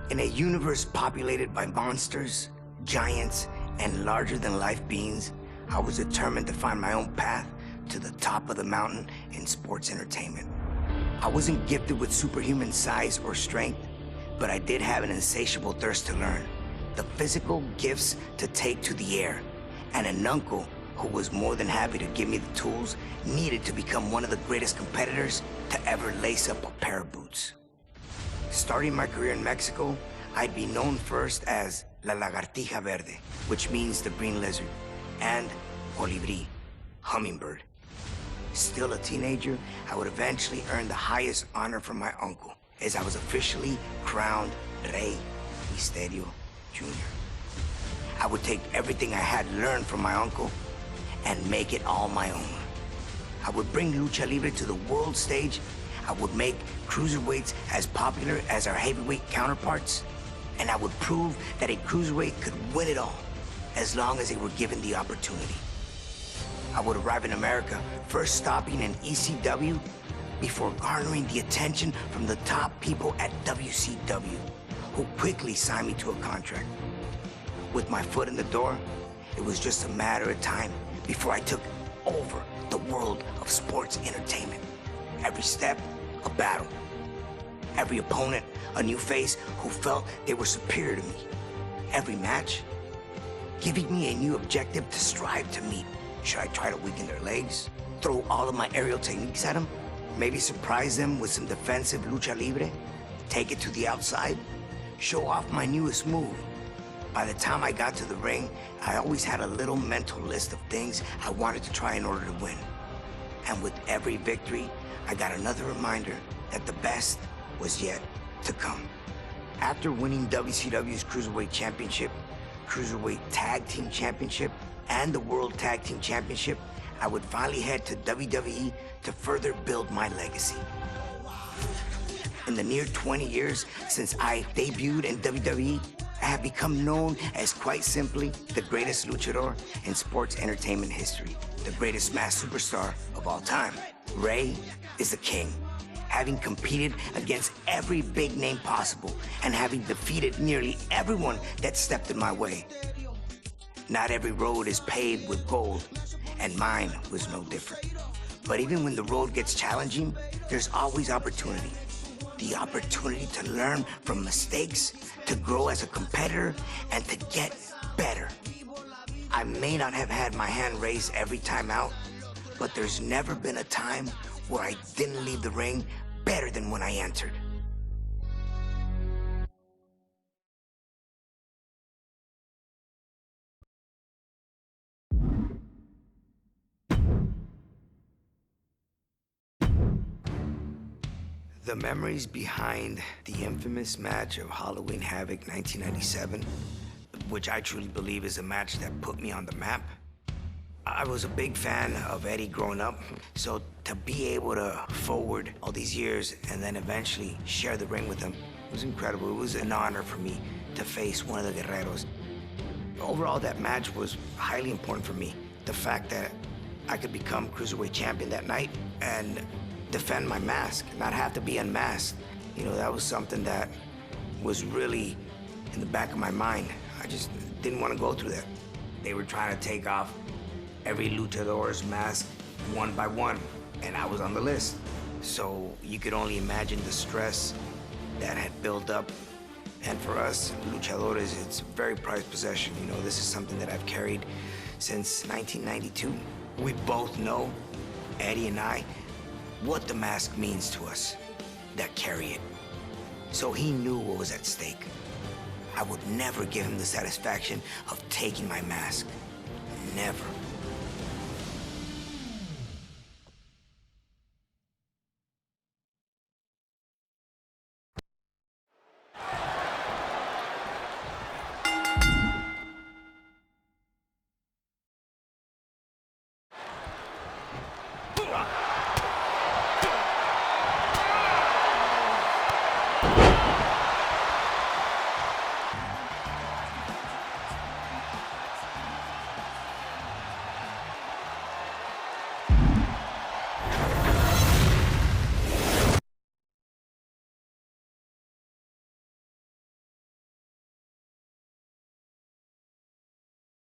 In a universe populated by monsters, giants, and larger-than-life beings, I was determined to find my own path to the top of the mountain in sports entertainment. I wasn't gifted with superhuman size or strength, but I did have an insatiable thirst to learn, the physical gifts to take to the air, and an uncle who was more than happy to give me the tools needed to become one of the greatest competitors to ever lace up a pair of boots. Starting my career in Mexico, I'd be known first as La Lagartija Verde, which means the green lizard, and Colibri, hummingbird. Still a teenager, I would eventually earn the highest honor from my uncle, as I was officially crowned Rey Mysterio Jr. I would take everything I had learned from my uncle and make it all my own. I would bring lucha libre to the world stage. I would make cruiserweights as popular as our heavyweight counterparts, and I would prove that a cruiserweight could win it all, as long as they were given the opportunity. I would arrive in America, first stopping in ECW, before garnering the attention from the top people at WCW, who quickly signed me to a contract. With my foot in the door, it was just a matter of time before I took over the world of sports entertainment. Every step, a battle. Every opponent, a new face who felt they were superior to me. Every match, giving me a new objective to strive to meet. Should I try to weaken their legs? Throw all of my aerial techniques at them? Maybe surprise them with some defensive lucha libre? Take it to the outside? Show off my newest move? By the time I got to the ring, I always had a little mental list of things I wanted to try in order to win. And with every victory, I got another reminder that the best was yet to come. After winning WCW's Cruiserweight Championship, Cruiserweight Tag Team Championship, and the World Tag Team Championship, I would finally head to WWE to further build my legacy. In the near 20 years since I debuted in WWE, I have become known as, quite simply, the greatest luchador in sports entertainment history, the greatest masked superstar of all time. Rey is the king, having competed against every big name possible and having defeated nearly everyone that stepped in my way. Not every road is paved with gold, and mine was no different. But even when the road gets challenging, there's always opportunity. The opportunity to learn from mistakes, to grow as a competitor, and to get better. I may not have had my hand raised every time out, but there's never been a time where I didn't leave the ring better than when I entered. The memories behind the infamous match of Halloween Havoc 1997, which I truly believe is a match that put me on the map. I was a big fan of Eddie growing up, so to be able to forward all these years and then eventually share the ring with him was incredible. It was an honor for me to face one of the Guerreros. Overall, that match was highly important for me. The fact that I could become Cruiserweight Champion that night and defend my mask, not have to be unmasked. You know, that was something that was really in the back of my mind. I just didn't want to go through that. They were trying to take off every luchador's mask one by one, and I was on the list. So you could only imagine the stress that had built up. And for us, luchadores, it's a very prized possession. You know, this is something that I've carried since 1992. We both know, Eddie and I, what the mask means to us that carry it. So he knew what was at stake. I would never give him the satisfaction of taking my mask. Never.